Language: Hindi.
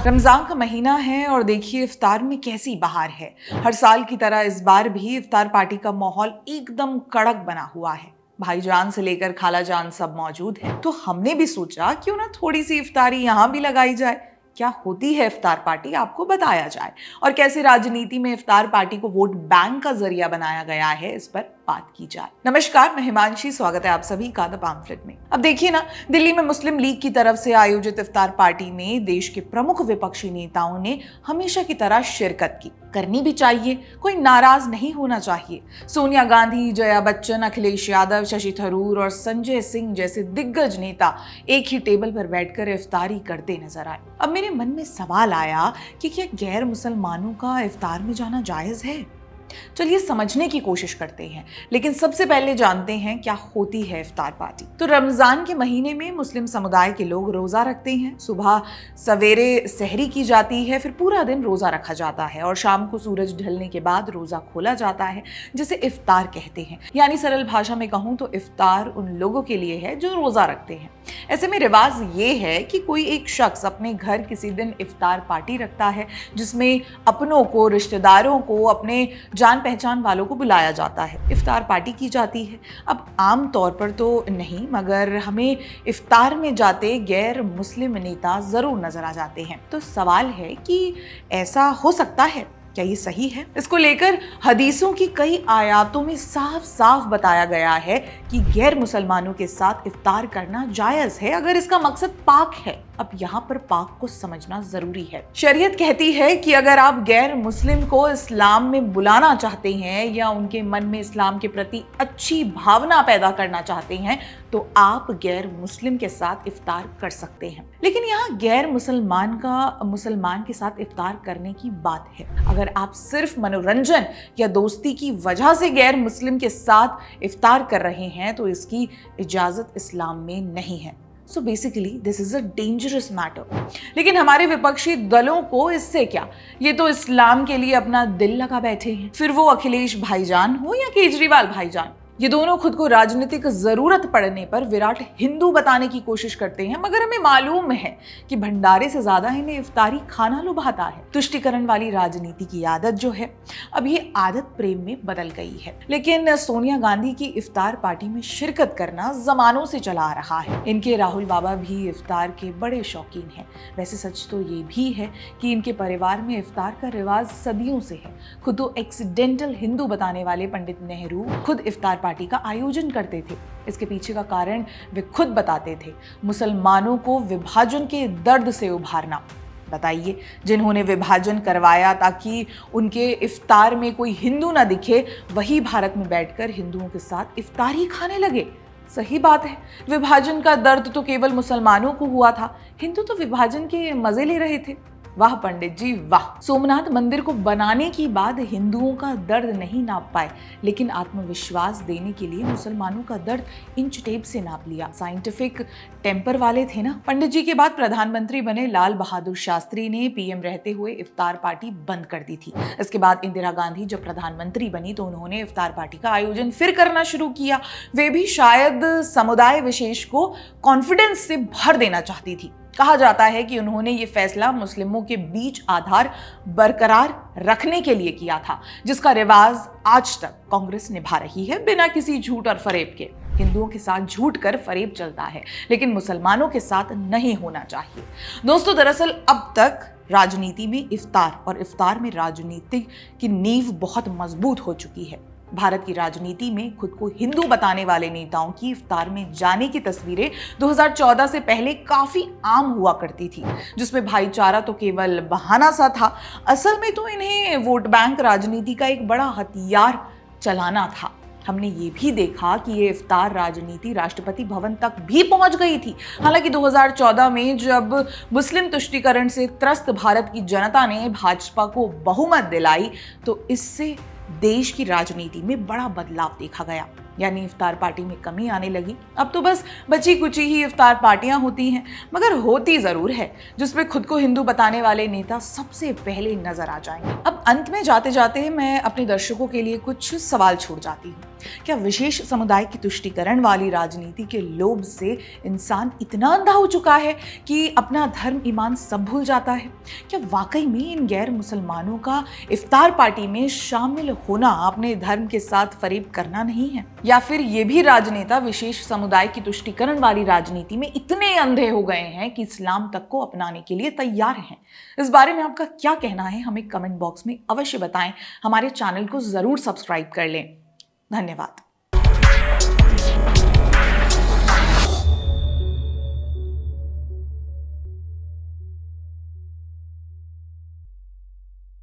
रमजान का महीना है और देखिए इफ्तार में कैसी बहार है। हर साल की तरह इस बार भी इफ्तार पार्टी का माहौल एकदम कड़क बना हुआ है। भाईजान से लेकर खालाजान सब मौजूद हैं। तो हमने भी सोचा क्यों ना थोड़ी सी इफ्तारी यहाँ भी लगाई जाए। क्या होती है इफ्तार पार्टी, आपको बताया जाए, और कैसे राजनीति में इफ्तार पार्टी को वोट बैंक का जरिया बनाया गया है, इस पर बात की जाए। नमस्कार, मैं हिमांशी, स्वागत है आप सभी का द पैम्फलेट में। अब देखिए ना, दिल्ली में मुस्लिम लीग की तरफ से आयोजित इफ्तार पार्टी में देश के प्रमुख विपक्षी नेताओं ने हमेशा की तरह शिरकत की। करनी भी चाहिए, कोई नाराज नहीं होना चाहिए। सोनिया गांधी, जया बच्चन, अखिलेश यादव, शशि थरूर और संजय सिंह जैसे दिग्गज नेता एक ही टेबल पर बैठकर इफ्तारी करते नजर आए। अब मेरे मन में सवाल आया कि क्या गैर मुसलमानों का इफ्तार में जाना जायज है? चलिए समझने की कोशिश करते हैं, लेकिन सबसे पहले जानते हैं क्या होती है इफ्तार पार्टी। तो रमजान के महीने में मुस्लिम समुदाय के लोग रोजा रखते हैं। सुबह सवेरे सहरी की जाती है, फिर पूरा दिन रोजा रखा जाता है और शाम को सूरज ढलने के बाद रोजा खोला जाता है, जिसे इफ्तार कहते हैं। यानी सरल भाषा में कहूँ तो इफ्तार उन लोगों के लिए है जो रोजा रखते हैं। ऐसे में रिवाज ये है कि कोई एक शख्स अपने घर किसी दिन इफ्तार पार्टी रखता है, जिसमें अपनों को, रिश्तेदारों को, अपने जान पहचान वालों को बुलाया जाता है, इफ्तार पार्टी की जाती है। अब आम तौर पर तो नहीं, मगर हमें इफ्तार में जाते गैर मुस्लिम नेता जरूर नजर आ जाते हैं। तो सवाल है कि ऐसा हो सकता है, क्या ये सही है? इसको लेकर हदीसों की कई आयातों में साफ साफ बताया गया है कि गैर मुसलमानों के साथ इफ्तार करना जायज है अगर इसका मकसद पाक है। अब यहाँ पर पाक को समझना जरूरी है। शरीयत कहती है कि अगर आप गैर मुस्लिम को इस्लाम में बुलाना चाहते हैं या उनके मन में इस्लाम के प्रति अच्छी भावना पैदा करना चाहते हैं तो आप गैर मुस्लिम के साथ इफ्तार कर सकते हैं। लेकिन यहाँ गैर मुसलमान के साथ इफ्तार करने की बात है। अगर आप सिर्फ मनोरंजन या दोस्ती की वजह से गैर मुस्लिम के साथ इफ्तार कर रहे हैं तो इसकी इजाजत इस्लाम में नहीं है। So basically this is a dangerous matter। लेकिन हमारे विपक्षी दलों को इससे क्या, ये तो इस्लाम के लिए अपना दिल लगा बैठे हैं। फिर वो अखिलेश भाईजान हो या केजरीवाल भाईजान, ये दोनों खुद को राजनीतिक जरूरत पड़ने पर विराट हिंदू बताने की कोशिश करते हैं, मगर हमें मालूम है कि भंडारे से ज्यादा इन्हें इफ्तारी खाना लुभाता है। तुष्टिकरण वाली राजनीति की आदत जो है, अब ये आदत प्रेम में बदल गई है। लेकिन सोनिया गांधी की इफ्तार पार्टी में शिरकत करना जमानों से चला आ रहा है। इनके राहुल बाबा भी इफ्तार के बड़े शौकीन हैं। वैसे सच तो ये भी है कि इनके परिवार में इफ्तार का रिवाज सदियों से है। खुद तो एक्सीडेंटल हिंदू बताने वाले पंडित नेहरू खुद इफ्तार पार्टी का आयोजन करते थे। इसके पीछे का कारण वे खुद बताते थे, मुसलमानों को विभाजन के दर्द से उभारना। बताइए, जिन्होंने विभाजन करवाया ताकि उनके इफ्तार में कोई हिंदू ना दिखे, वही भारत में बैठकर हिंदुओं के साथ इफ्तारी खाने लगे। सही बात है, विभाजन का दर्द तो केवल मुसलमानों को हुआ था, हिंदू तो विभाजन के मजे ले रहे थे। वाह पंडित जी वाह। सोमनाथ मंदिर को बनाने की बाद हिंदुओं का दर्द नहीं नाप पाए, लेकिन आत्मविश्वास देने के लिए मुसलमानों का दर्द इंच टेप से नाप लिया। साइंटिफिक टेम्पर वाले थे ना। पंडित जी के बाद प्रधानमंत्री बने लाल बहादुर शास्त्री ने पीएम रहते हुए इफ्तार पार्टी बंद कर दी थी। इसके बाद इंदिरा गांधी जब प्रधानमंत्री बनी तो उन्होंने इफ्तार पार्टी का आयोजन फिर करना शुरू किया। वे भी शायद समुदाय विशेष को कॉन्फिडेंस से भर देना चाहती थी। कहा जाता है कि उन्होंने ये फैसला मुस्लिमों के बीच आधार बरकरार रखने के लिए किया था, जिसका रिवाज आज तक कांग्रेस निभा रही है, बिना किसी झूठ और फरेब के। हिंदुओं के साथ झूठ कर फरेब चलता है, लेकिन मुसलमानों के साथ नहीं होना चाहिए। दोस्तों, दरअसल अब तक राजनीति में इफ्तार और इफ्तार में राजनीति की नींव बहुत मजबूत हो चुकी है। भारत की राजनीति में खुद को हिंदू बताने वाले नेताओं की इफ्तार में जाने की तस्वीरें 2014 से पहले काफी आम हुआ करती थी, जिसमें भाईचारा तो केवल बहाना सा था। असल में तो इन्हें वोट बैंक राजनीति का एक बड़ा हथियार चलाना था। हमने ये भी देखा कि ये इफ्तार राजनीति राष्ट्रपति भवन तक भी पहुंच गई थी। हालांकि 2014 में जब मुस्लिम तुष्टीकरण से त्रस्त भारत की जनता ने भाजपा को बहुमत दिलाई तो इससे देश की राजनीति में बड़ा बदलाव देखा गया। यानी इफ्तार पार्टी में कमी आने लगी। अब तो बस बची कुची ही इफ्तार पार्टियां होती हैं, मगर होती जरूर है, जिसमें खुद को हिंदू बताने वाले नेता सबसे पहले नजर आ जाएंगे। अब अंत में जाते जाते मैं अपने दर्शकों के लिए कुछ सवाल छोड़ जाती हूँ। क्या विशेष समुदाय की तुष्टीकरण वाली राजनीति के लोभ से इंसान इतना अंधा हो चुका है कि अपना धर्म ईमान सब भूल जाता है? क्या वाकई में इन गैर मुसलमानों का इफ्तार पार्टी में शामिल होना अपने धर्म के साथ फरेब करना नहीं है? या फिर ये भी राजनेता विशेष समुदाय की तुष्टीकरण वाली राजनीति में इतने अंधे हो गए हैं कि इस्लाम तक को अपनाने के लिए तैयार हैं? इस बारे में आपका क्या कहना है, हमें कमेंट बॉक्स में अवश्य बताएं। हमारे चैनल को जरूर सब्सक्राइब कर लें। धन्यवाद।